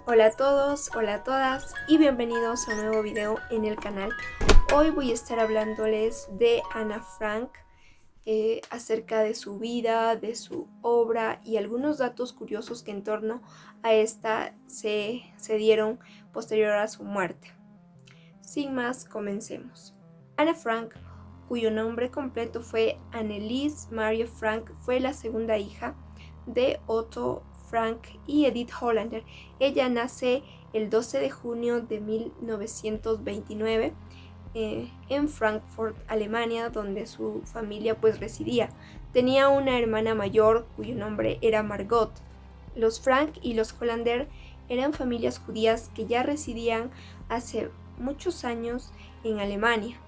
Hola a todos, hola a todas y bienvenidos a un nuevo video en el canal. Hoy voy a estar hablándoles de Ana Frank, acerca de su vida, de su obra y algunos datos curiosos que en torno a esta se dieron posterior a su muerte. Sin más, comencemos. Ana Frank, cuyo nombre completo fue Anneliese Marie Frank, fue la segunda hija de Otto Frank y Edith Hollander. Ella nace el 12 de junio de 1929 en Frankfurt, Alemania, donde su familia pues residía. Tenía una hermana mayor cuyo nombre era Margot. Los Frank y los Hollander eran familias judías que ya residían hace muchos años en Alemania.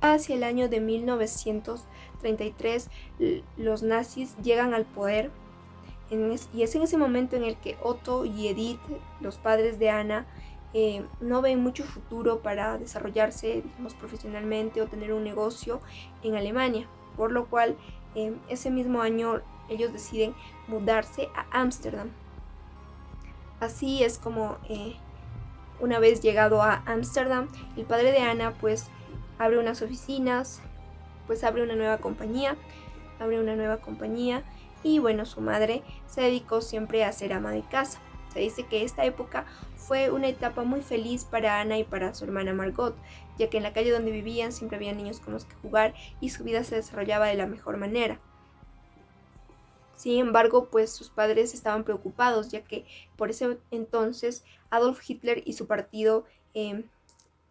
Hacia el año de 1933 los nazis llegan al poder y es en ese momento en el que Otto y Edith, los padres de Ana, no ven mucho futuro para desarrollarse, digamos, profesionalmente o tener un negocio en Alemania, por lo cual ese mismo año ellos deciden mudarse a Ámsterdam. Así es como una vez llegado a Ámsterdam, el padre de Ana pues abre unas oficinas, pues abre una nueva compañía y bueno, su madre se dedicó siempre a ser ama de casa. Se dice que esta época fue una etapa muy feliz para Ana y para su hermana Margot, ya que en la calle donde vivían siempre había niños con los que jugar y su vida se desarrollaba de la mejor manera. Sin embargo, pues sus padres estaban preocupados, ya que por ese entonces Adolf Hitler y su partido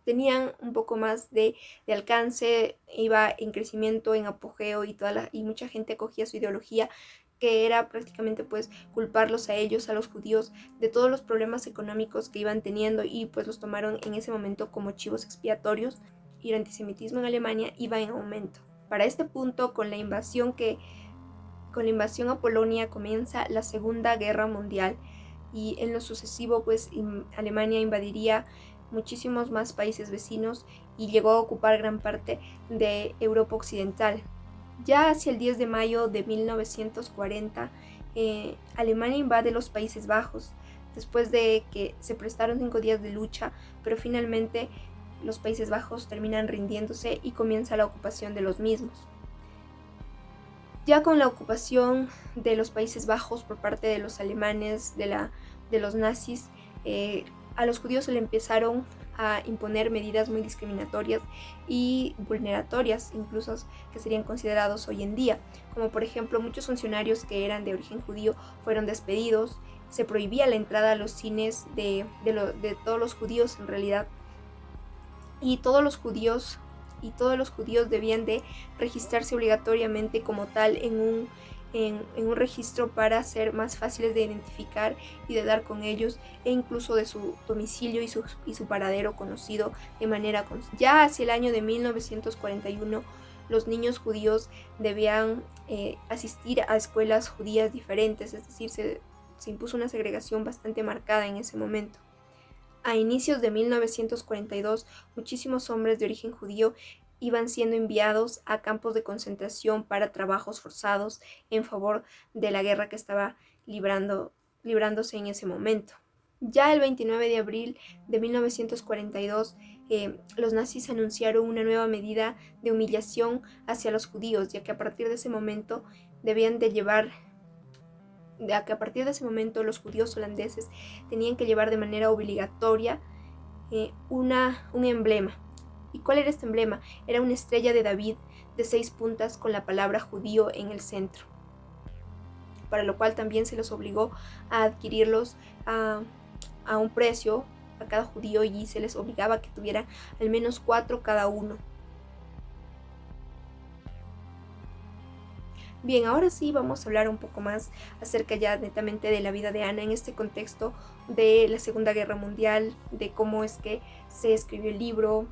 tenían un poco más de alcance, iba en crecimiento, en apogeo y mucha gente acogía su ideología, que era prácticamente pues culparlos a ellos, a los judíos, de todos los problemas económicos que iban teniendo y pues los tomaron en ese momento como chivos expiatorios, y el antisemitismo en Alemania iba en aumento. Para este punto, con la invasión a Polonia comienza la Segunda Guerra Mundial, y en lo sucesivo pues Alemania invadiría muchísimos más países vecinos y llegó a ocupar gran parte de Europa Occidental. Ya hacia el 10 de mayo de 1940, Alemania invade los Países Bajos, después de que se prestaron 5 días de lucha, pero finalmente los Países Bajos terminan rindiéndose y comienza la ocupación de los mismos. Ya con la ocupación de los Países Bajos por parte de los alemanes, de los nazis, a los judíos se le empezaron a imponer medidas muy discriminatorias y vulneratorias, incluso que serían considerados hoy en día, como por ejemplo muchos funcionarios que eran de origen judío fueron despedidos, se prohibía la entrada a los cines de todos los judíos en realidad, y todos los judíos debían de registrarse obligatoriamente como tal en un registro para ser más fáciles de identificar y de dar con ellos, e incluso de su domicilio y su paradero conocido de manera constante. Ya hacia el año de 1941 los niños judíos debían asistir a escuelas judías diferentes, es decir, se impuso una segregación bastante marcada en ese momento. A inicios de 1942, muchísimos hombres de origen judío iban siendo enviados a campos de concentración para trabajos forzados en favor de la guerra que estaba librándose en ese momento. Ya el 29 de abril de 1942, los nazis anunciaron una nueva medida de humillación hacia los judíos, ya que a partir de ese momento los judíos holandeses tenían que llevar de manera obligatoria un emblema. ¿Y cuál era este emblema? Era una estrella de David de 6 puntas con la palabra judío en el centro, para lo cual también se los obligó a adquirirlos a un precio a cada judío, y se les obligaba a que tuvieran al menos 4 cada uno. Bien, ahora sí vamos a hablar un poco más acerca ya netamente de la vida de Ana en este contexto de la Segunda Guerra Mundial, de cómo es que se escribió el libro.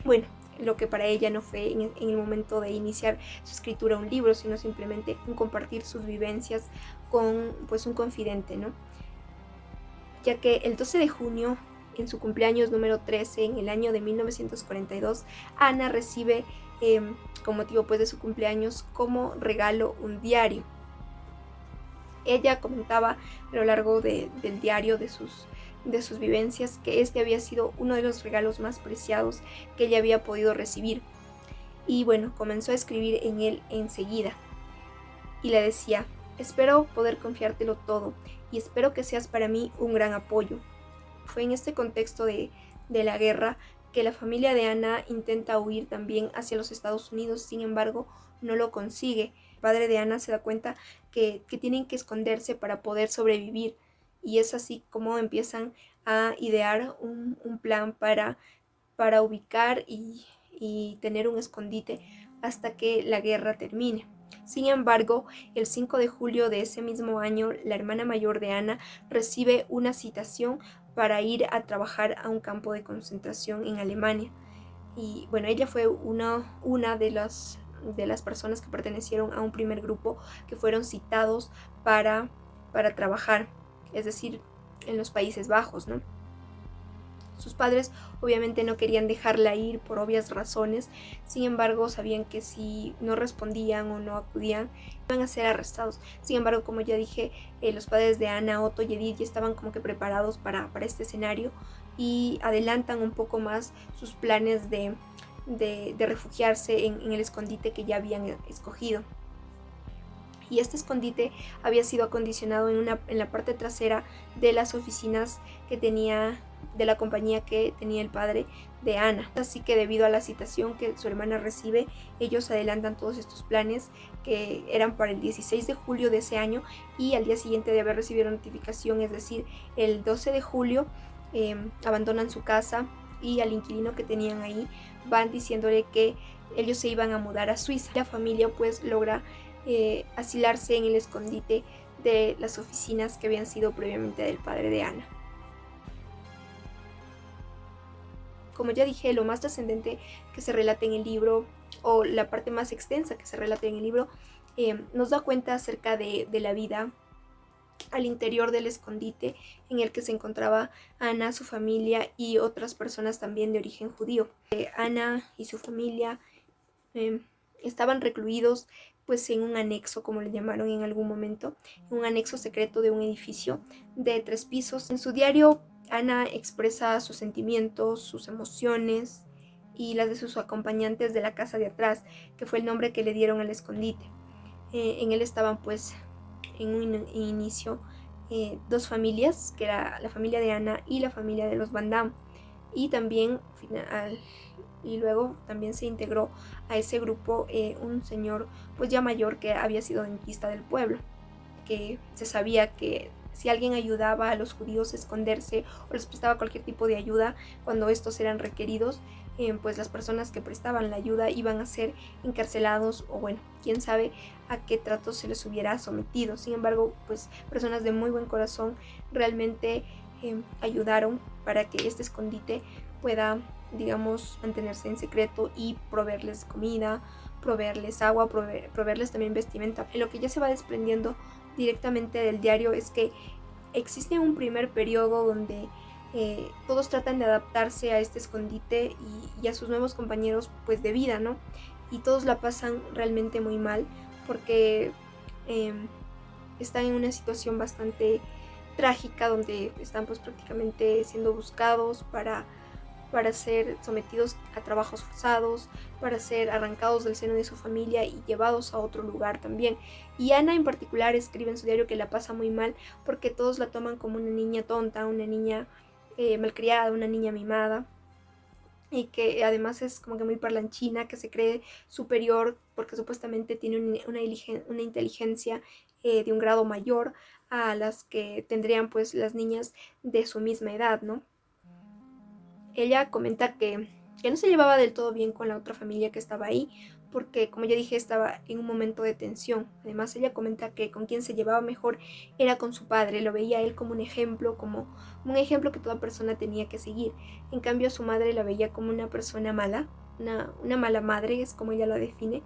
Bueno, lo que para ella no fue en el momento de iniciar su escritura un libro, sino simplemente un compartir sus vivencias con pues un confidente, ¿no? Ya que el 12 de junio, en su cumpleaños número 13, en el año de 1942, Ana recibe con motivo pues de su cumpleaños como regalo un diario. Ella comentaba a lo largo del diario de sus vivencias que este había sido uno de los regalos más preciados que ella había podido recibir. Y bueno, comenzó a escribir en él enseguida. Y le decía: espero poder confiártelo todo y espero que seas para mí un gran apoyo. Fue en este contexto de la guerra que la familia de Ana intenta huir también hacia los Estados Unidos, sin embargo no lo consigue. El padre de Ana se da cuenta que tienen que esconderse para poder sobrevivir, y es así como empiezan a idear un plan para ubicar y tener un escondite hasta que la guerra termine. Sin embargo, el 5 de julio de ese mismo año, la hermana mayor de Ana recibe una citación para ir a trabajar a un campo de concentración en Alemania. Y bueno, ella fue una de las personas que pertenecieron a un primer grupo que fueron citados para trabajar, es decir, en los Países Bajos, ¿no? Sus padres obviamente no querían dejarla ir por obvias razones, sin embargo sabían que si no respondían o no acudían iban a ser arrestados. Sin embargo, como ya dije, los padres de Ana, Otto y Edith ya estaban como que preparados para este escenario y adelantan un poco más sus planes de refugiarse en el escondite que ya habían escogido. Y este escondite había sido acondicionado en la parte trasera de las oficinas que tenía, de la compañía que tenía el padre de Ana. Así que debido a la citación que su hermana recibe, ellos adelantan todos estos planes que eran para el 16 de julio de ese año, y al día siguiente de haber recibido la notificación, es decir, el 12 de julio, abandonan su casa y al inquilino que tenían ahí van diciéndole que ellos se iban a mudar a Suiza. La familia pues logra asilarse en el escondite de las oficinas que habían sido previamente del padre de Ana. Como ya dije, lo más trascendente que se relata en el libro, o la parte más extensa que se relata en el libro, nos da cuenta acerca de la vida al interior del escondite en el que se encontraba Ana, su familia y otras personas también de origen judío. Ana y su familia estaban recluidos pues en un anexo, como le llamaron en algún momento, un anexo secreto de un edificio de 3 pisos. En su diario, Ana expresa sus sentimientos, sus emociones y las de sus acompañantes de la casa de atrás, que fue el nombre que le dieron al escondite. En él estaban pues en un inicio 2 familias, que era la familia de Ana y la familia de los Van Damme, y también y luego también se integró a ese grupo un señor pues ya mayor que había sido dentista del pueblo, que se sabía que si alguien ayudaba a los judíos a esconderse o les prestaba cualquier tipo de ayuda cuando estos eran requeridos, pues las personas que prestaban la ayuda iban a ser encarcelados, o bueno, quién sabe a qué trato se les hubiera sometido. Sin embargo, pues personas de muy buen corazón realmente ayudaron para que este escondite pueda, digamos, mantenerse en secreto y proveerles comida, proveerles agua, proveerles también vestimenta. En lo que ya se va desprendiendo directamente del diario es que existe un primer periodo donde todos tratan de adaptarse a este escondite y a sus nuevos compañeros pues de vida, ¿no? Y todos la pasan realmente muy mal porque están en una situación bastante trágica donde están pues prácticamente siendo buscados para ser sometidos a trabajos forzados, para ser arrancados del seno de su familia y llevados a otro lugar también. Y Ana en particular escribe en su diario que la pasa muy mal porque todos la toman como una niña tonta, una niña malcriada, una niña mimada, y que además es como que muy parlanchina, que se cree superior porque supuestamente tiene una inteligencia de un grado mayor a las que tendrían pues las niñas de su misma edad, ¿no? Ella comenta que no se llevaba del todo bien con la otra familia que estaba ahí, porque como ya dije estaba en un momento de tensión. Además ella comenta que con quien se llevaba mejor era con su padre, lo veía a él como un ejemplo que toda persona tenía que seguir. En cambio a su madre la veía como una persona mala, una mala madre, es como ella lo define.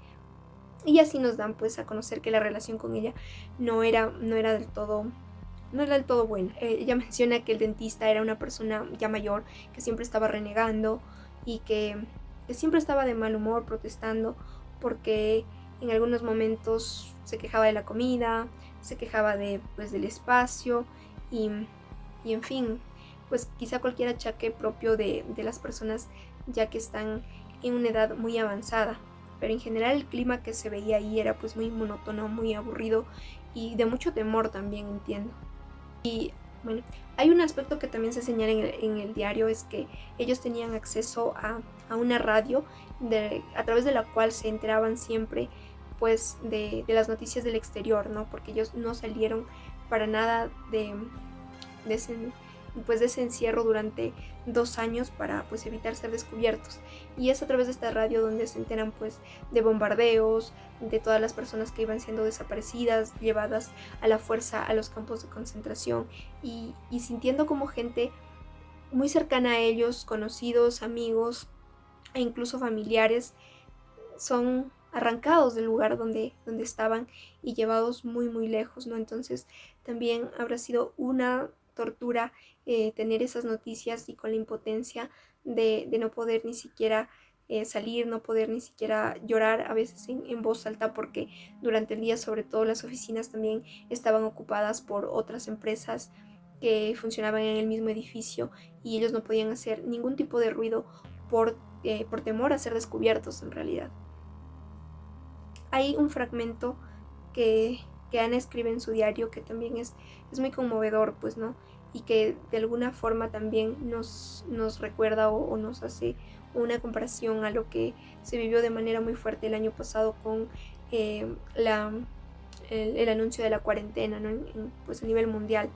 Y así nos dan pues a conocer que la relación con ella no era del todo buena. Ella menciona que el dentista era una persona ya mayor, que siempre estaba renegando y que siempre estaba de mal humor, protestando, porque En algunos momentos se quejaba de la comida, se quejaba del espacio y, y en fin, pues quizá cualquier achaque propio de las personas ya que están en una edad muy avanzada. Pero en general el clima que se veía ahí era pues muy monótono, muy aburrido y de mucho temor también, entiendo. Y bueno, hay un aspecto que también se señala en el diario, es que ellos tenían acceso a una radio a través de la cual se enteraban siempre pues de las noticias del exterior, ¿no? Porque ellos no salieron para nada de ese encierro durante 2 años para pues evitar ser descubiertos. Y es a través de esta radio donde se enteran pues de bombardeos, de todas las personas que iban siendo desaparecidas, llevadas a la fuerza a los campos de concentración y sintiendo como gente muy cercana a ellos, conocidos, amigos e incluso familiares, son arrancados del lugar donde estaban y llevados muy muy lejos, ¿no? Entonces también habrá sido una tortura tener esas noticias y con la impotencia de no poder ni siquiera salir, no poder ni siquiera llorar a veces en voz alta, porque durante el día sobre todo las oficinas también estaban ocupadas por otras empresas que funcionaban en el mismo edificio y ellos no podían hacer ningún tipo de ruido por temor a ser descubiertos en realidad. Hay un fragmento que, que Ana escribe en su diario que también es muy conmovedor, pues, ¿no? Y que de alguna forma también nos recuerda o nos hace una comparación a lo que se vivió de manera muy fuerte el año pasado con el anuncio de la cuarentena, ¿no? Pues a nivel mundial.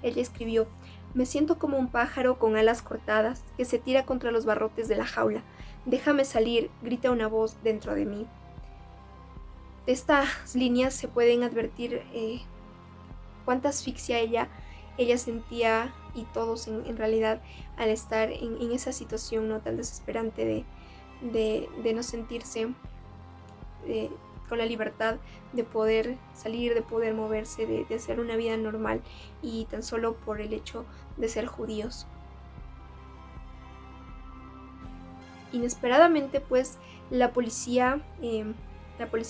Ella escribió: me siento como un pájaro con alas cortadas que se tira contra los barrotes de la jaula. Déjame salir, grita una voz dentro de mí. De estas líneas se pueden advertir cuánta asfixia ella sentía y todos en realidad al estar en esa situación no tan desesperante de no sentirse con la libertad de poder salir, de poder moverse, de hacer una vida normal y tan solo por el hecho de ser judíos. Inesperadamente pues la policía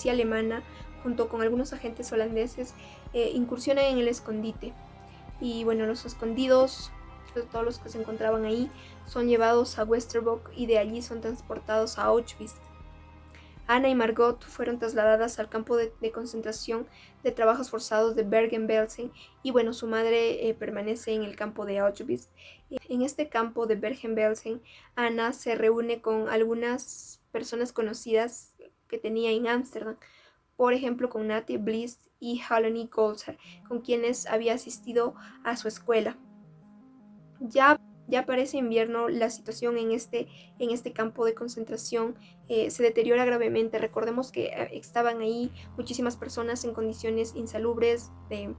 alemana junto con algunos agentes holandeses incursionan en el escondite y bueno, los escondidos, todos los que se encontraban ahí, son llevados a Westerbork y de allí son transportados a Auschwitz. Ana y Margot fueron trasladadas al campo de concentración de trabajos forzados de Bergen-Belsen y bueno, su madre permanece en el campo de Auschwitz. En este campo de Bergen-Belsen, Ana se reúne con algunas personas conocidas que tenía en Ámsterdam, por ejemplo con Nathalie Bliss y Haloni Golzar, con quienes había asistido a su escuela. Ya para ese invierno la situación en este campo de concentración se deteriora gravemente. Recordemos que estaban ahí muchísimas personas en condiciones insalubres de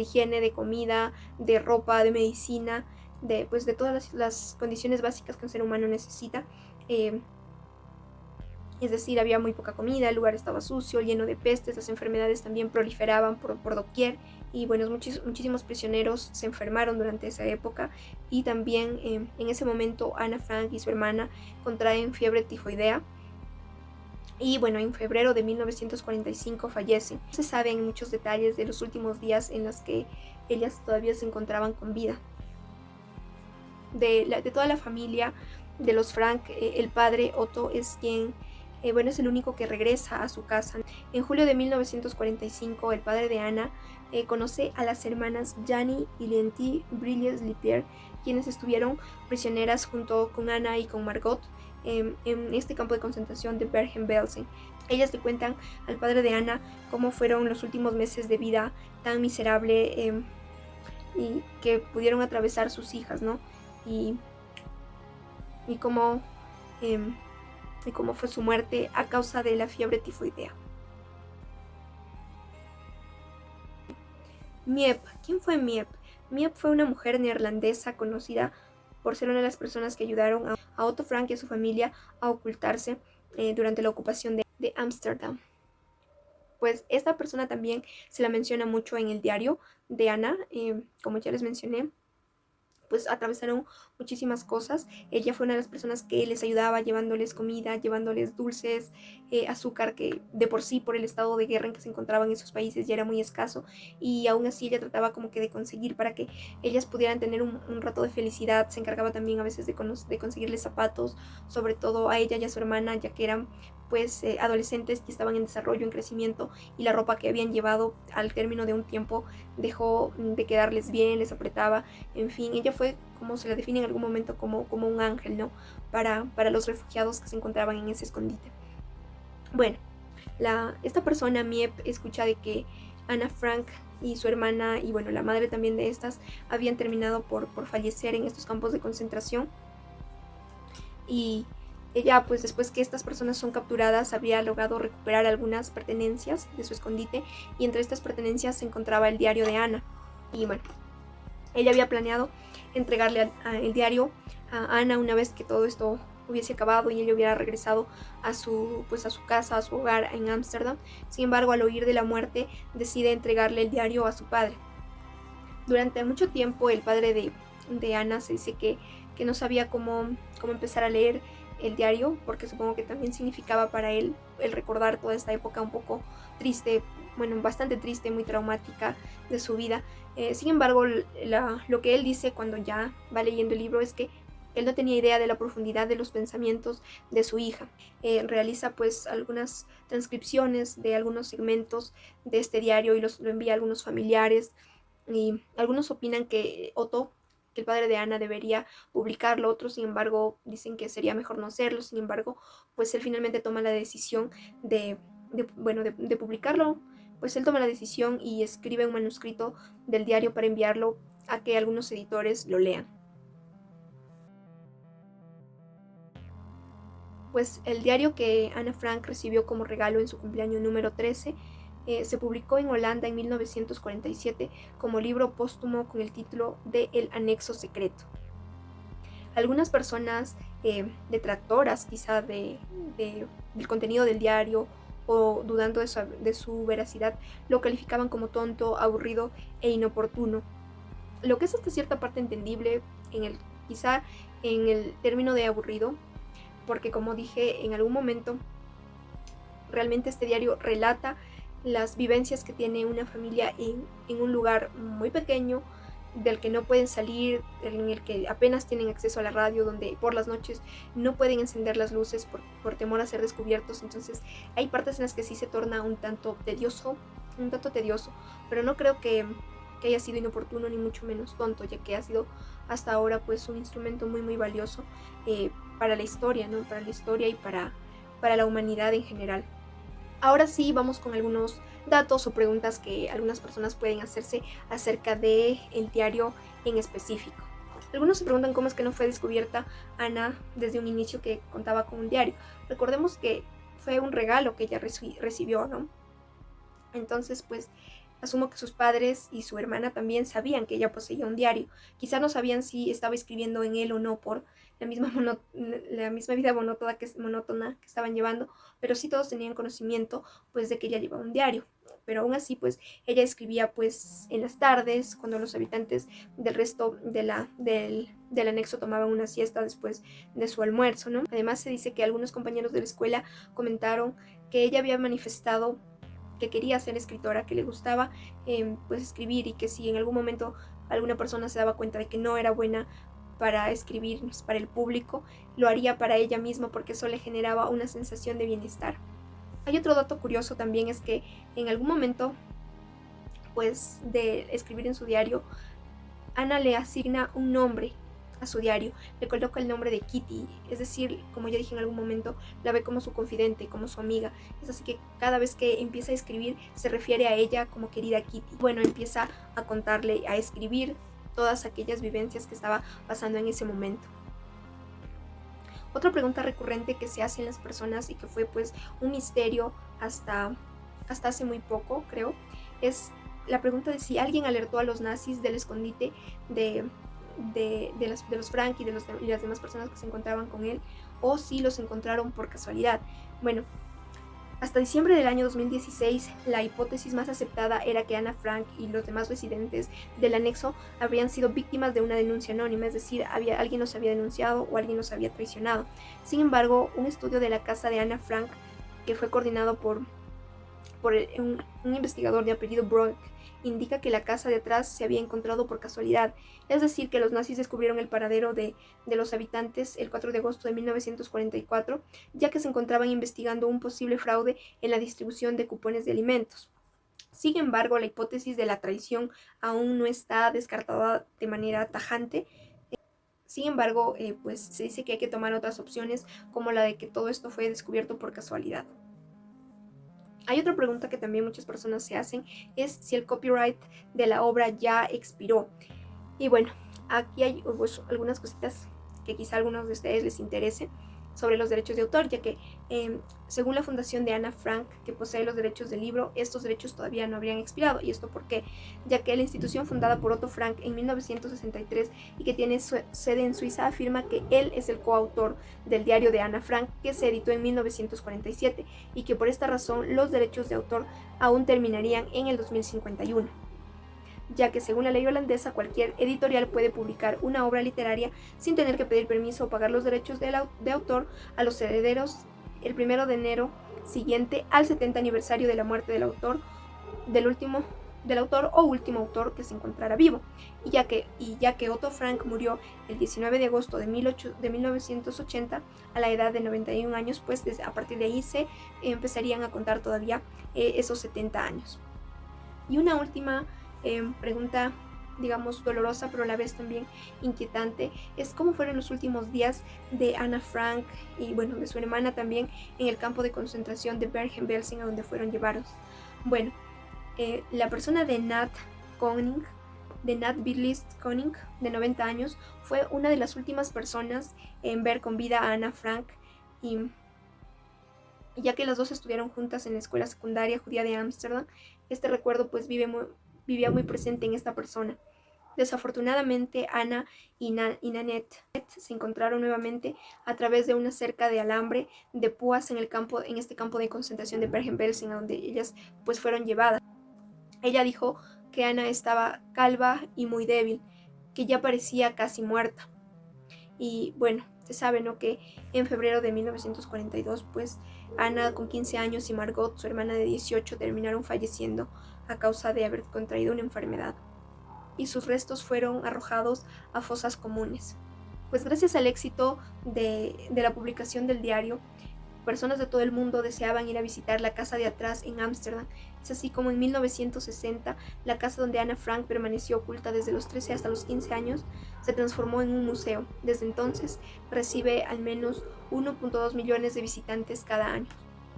higiene, de comida, de ropa, de medicina, de todas las condiciones básicas que un ser humano necesita. Es decir, había muy poca comida, el lugar estaba sucio, lleno de pestes, las enfermedades también proliferaban por doquier y bueno, muchísimos prisioneros se enfermaron durante esa época y también en ese momento Ana Frank y su hermana contraen fiebre tifoidea y bueno, en febrero de 1945 fallecen. No se saben muchos detalles de los últimos días en los que ellas todavía se encontraban con vida. De toda la familia de los Frank, el padre Otto es quien es el único que regresa a su casa. En julio de 1945, el padre de Ana conoce a las hermanas Janie y Lienty Brilles-Lipier, quienes estuvieron prisioneras junto con Ana y con Margot en este campo de concentración de Bergen-Belsen. Ellas le cuentan al padre de Ana cómo fueron los últimos meses de vida tan miserable y que pudieron atravesar sus hijas, ¿no? Y cómo fue su muerte a causa de la fiebre tifoidea. Miep. ¿Quién fue Miep? Miep fue una mujer neerlandesa conocida por ser una de las personas que ayudaron a Otto Frank y a su familia a ocultarse durante la ocupación de Ámsterdam. Pues esta persona también se la menciona mucho en el diario de Ana, como ya les mencioné, pues atravesaron muchísimas cosas. Ella fue una de las personas que les ayudaba llevándoles comida, llevándoles dulces, azúcar, que de por sí por el estado de guerra en que se encontraban esos países ya era muy escaso, y aún así ella trataba como que de conseguir para que ellas pudieran tener un rato de felicidad. Se encargaba también a veces de conseguirles zapatos, sobre todo a ella y a su hermana, ya que eran pues adolescentes que estaban en desarrollo, en crecimiento, y la ropa que habían llevado al término de un tiempo dejó de quedarles bien, les apretaba. En fin, ella fue, como se la define en algún momento, como un ángel, ¿no? Para los refugiados que se encontraban en ese escondite. Bueno, esta persona, Miep, escucha de que Ana Frank y su hermana, y bueno, la madre también de estas, habían terminado por fallecer en estos campos de concentración. Y ella, pues después que estas personas son capturadas, había logrado recuperar algunas pertenencias de su escondite, y entre estas pertenencias se encontraba el diario de Ana. Y bueno, ella había planeado entregarle el diario a Ana una vez que todo esto hubiese acabado y ella hubiera regresado a su casa, a su hogar en Ámsterdam. Sin embargo, al oír de la muerte, decide entregarle el diario a su padre. Durante mucho tiempo, el padre de Ana se dice que no sabía cómo empezar a leer el diario, porque supongo que también significaba para él el recordar toda esta época un poco triste, bueno, bastante triste, muy traumática de su vida. Sin embargo, lo que él dice cuando ya va leyendo el libro es que él no tenía idea de la profundidad de los pensamientos de su hija. Realiza pues algunas transcripciones de algunos segmentos de este diario y lo envía a algunos familiares, y algunos opinan que Otto, que el padre de Ana, debería publicarlo. Otros, sin embargo, dicen que sería mejor no hacerlo. Sin embargo, pues él finalmente toma la decisión de publicarlo. Pues él toma la decisión y escribe un manuscrito del diario para enviarlo a que algunos editores lo lean. Pues el diario que Ana Frank recibió como regalo en su cumpleaños número 13 se publicó en Holanda en 1947 como libro póstumo con el título de El Anexo Secreto. Algunas personas detractoras quizá del contenido del diario, o dudando de su veracidad, lo calificaban como tonto, aburrido e inoportuno, lo que es hasta cierta parte entendible, quizá en el término de aburrido, porque como dije en algún momento, realmente este diario relata las vivencias que tiene una familia en un lugar muy pequeño, del que no pueden salir, en el que apenas tienen acceso a la radio, donde por las noches no pueden encender las luces por temor a ser descubiertos. Entonces hay partes en las que sí se torna un tanto tedioso, pero no creo que haya sido inoportuno ni mucho menos tonto, ya que ha sido hasta ahora pues un instrumento muy muy valioso para la historia, ¿no? Para la historia y para la humanidad en general. Ahora sí, vamos con algunos datos o preguntas que algunas personas pueden hacerse acerca del diario en específico. Algunos se preguntan cómo es que no fue descubierta Ana desde un inicio que contaba con un diario. Recordemos que fue un regalo que ella recibió, ¿no? Entonces, pues, asumo que sus padres y su hermana también sabían que ella poseía un diario. Quizá no sabían si estaba escribiendo en él o no por la misma vida monótona que estaban llevando, pero sí todos tenían conocimiento pues de que ella llevaba un diario. Pero aún así, pues ella escribía pues en las tardes, cuando los habitantes del resto del anexo tomaban una siesta después de su almuerzo, ¿no? Además se dice que algunos compañeros de la escuela comentaron que ella había manifestado que quería ser escritora, que le gustaba pues escribir, y que si en algún momento alguna persona se daba cuenta de que no era buena para escribir para el público, lo haría para ella misma, porque eso le generaba una sensación de bienestar. Hay otro dato curioso también, es que en algún momento pues de escribir en su diario, Ana le asigna un nombre a su diario, le coloca el nombre de Kitty, es decir, como ya dije en algún momento, la ve como su confidente, como su amiga. Es así que cada vez que empieza a escribir se refiere a ella como querida Kitty. Bueno, empieza a contarle, a escribir todas aquellas vivencias que estaba pasando en ese momento. Otra pregunta recurrente que se hacen las personas, y que fue pues un misterio hasta hace muy poco, creo, es la pregunta de si alguien alertó a los nazis del escondite de los Frank y de las demás personas que se encontraban con él, o si los encontraron por casualidad. Bueno, Hasta diciembre del año 2016, la hipótesis más aceptada era que Ana Frank y los demás residentes del anexo habrían sido víctimas de una denuncia anónima, es decir, alguien los había denunciado o alguien los había traicionado. Sin embargo, un estudio de la casa de Ana Frank, que fue coordinado por un investigador de apellido Brock, indica que la casa de atrás se había encontrado por casualidad, es decir, que los nazis descubrieron el paradero de los habitantes el 4 de agosto de 1944, ya que se encontraban investigando un posible fraude en la distribución de cupones de alimentos. Sin embargo, la hipótesis de la traición aún no está descartada de manera tajante. Sin embargo, pues se dice que hay que tomar otras opciones, como la de que todo esto fue descubierto por casualidad. Hay otra pregunta que también muchas personas se hacen, es si el copyright de la obra ya expiró. Y bueno, aquí hay pues, algunas cositas que quizá a algunos de ustedes les interese sobre los derechos de autor, ya que según la fundación de Ana Frank, que posee los derechos del libro, estos derechos todavía no habrían expirado. ¿Y esto por qué? Ya que la institución fundada por Otto Frank en 1963 y que tiene su sede en Suiza afirma que él es el coautor del diario de Ana Frank, que se editó en 1947, y que por esta razón los derechos de autor aún terminarían en el 2051. Ya que según la ley holandesa cualquier editorial puede publicar una obra literaria sin tener que pedir permiso o pagar los derechos de autor a los herederos el 1 de enero siguiente al 70 aniversario de la muerte del autor, del autor o último autor que se encontrara vivo. Y ya que Otto Frank murió el 19 de agosto de 1980 a la edad de 91 años, pues a partir de ahí se empezarían a contar todavía esos 70 años. Y una última pregunta, digamos, dolorosa, pero a la vez también inquietante, es cómo fueron los últimos días de Ana Frank y, bueno, de su hermana también en el campo de concentración de Bergen-Belsen, a donde fueron llevados. Bueno, la persona de Nat Birlist Koning, de 90 años, fue una de las últimas personas en ver con vida a Ana Frank, y ya que las dos estudiaron juntas en la escuela secundaria judía de Ámsterdam, este recuerdo pues vivía muy presente en esta persona. Desafortunadamente, Ana y Nanette se encontraron nuevamente a través de una cerca de alambre de púas en este campo de concentración de Bergen-Belsen, a donde ellas pues fueron llevadas. Ella dijo que Ana estaba calva y muy débil, que ya parecía casi muerta. Y bueno, se sabe, ¿no?, que en febrero de 1942, pues Ana con 15 años y Margot, su hermana de 18, terminaron falleciendo a causa de haber contraído una enfermedad, y sus restos fueron arrojados a fosas comunes. Pues gracias al éxito de la publicación del diario, personas de todo el mundo deseaban ir a visitar la casa de atrás en Ámsterdam. Es así como en 1960, la casa donde Ana Frank permaneció oculta desde los 13 hasta los 15 años, se transformó en un museo. Desde entonces recibe al menos 1.2 millones de visitantes cada año.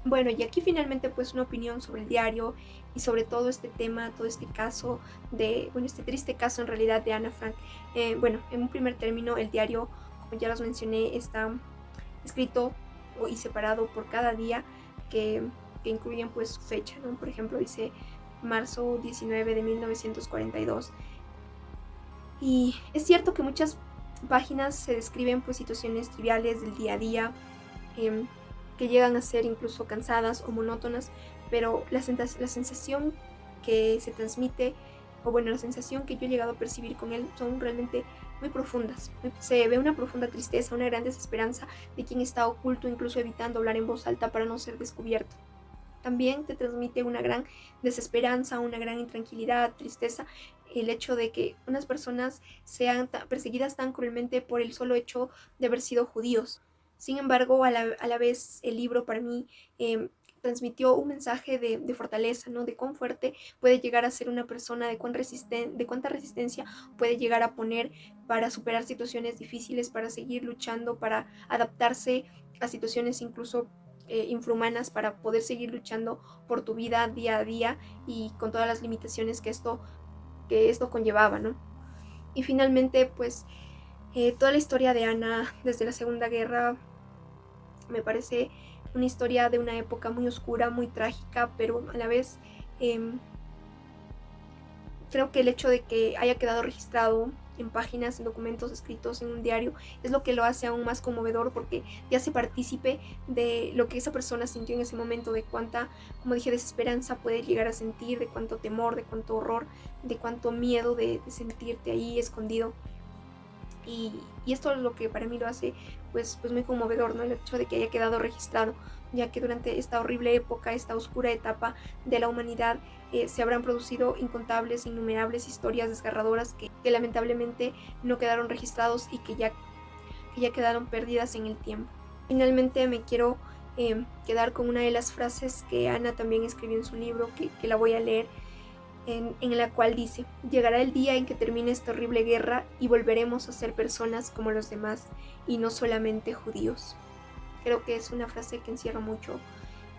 Bueno, y aquí finalmente pues una opinión sobre el diario y sobre todo este tema, todo este caso este triste caso en realidad de Ana Frank. Bueno, en un primer término, el diario, como ya los mencioné, está escrito y separado por cada día que incluyen pues su fecha, ¿no? Por ejemplo, dice marzo 19 de 1942. Y es cierto que muchas páginas se describen pues situaciones triviales del día a día, que llegan a ser incluso cansadas o monótonas, pero la sensación que se transmite, o bueno, la sensación que yo he llegado a percibir con él, son realmente muy profundas. Se ve una profunda tristeza, una gran desesperanza de quien está oculto, incluso evitando hablar en voz alta para no ser descubierto. También te transmite una gran desesperanza, una gran intranquilidad, tristeza, el hecho de que unas personas sean perseguidas tan cruelmente por el solo hecho de haber sido judíos. Sin embargo, a la vez el libro para mí transmitió un mensaje de fortaleza, ¿no? De cuán fuerte puede llegar a ser una persona, de cuánta resistencia puede llegar a poner para superar situaciones difíciles, para seguir luchando, para adaptarse a situaciones incluso infrahumanas, para poder seguir luchando por tu vida día a día y con todas las limitaciones que esto conllevaba, ¿no? Y finalmente, pues toda la historia de Ana desde la Segunda Guerra me parece una historia de una época muy oscura, muy trágica, pero a la vez creo que el hecho de que haya quedado registrado en páginas, en documentos escritos en un diario, es lo que lo hace aún más conmovedor, porque te hace partícipe de lo que esa persona sintió en ese momento, de cuánta, como dije, desesperanza puede llegar a sentir, de cuánto temor, de cuánto horror, de cuánto miedo de sentirte ahí escondido. Y esto es lo que para mí lo hace pues muy conmovedor, ¿no? El hecho de que haya quedado registrado, ya que durante esta horrible época, esta oscura etapa de la humanidad, se habrán producido incontables, innumerables historias desgarradoras que lamentablemente no quedaron registrados y que ya quedaron perdidas en el tiempo. Finalmente me quiero quedar con una de las frases que Ana también escribió en su libro, que la voy a leer, en la cual dice: llegará el día en que termine esta horrible guerra y volveremos a ser personas como los demás y no solamente judíos. Creo que es una frase que encierra mucho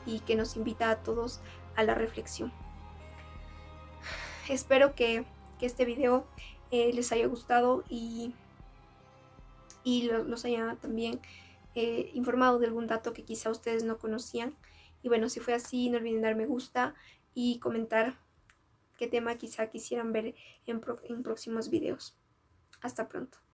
y que nos invita a todos a la reflexión. Espero que este video les haya gustado y los haya también informado de algún dato que quizá ustedes no conocían. Y bueno, si fue así, no olviden dar me gusta y comentar qué tema quizá quisieran ver en próximos videos. Hasta pronto.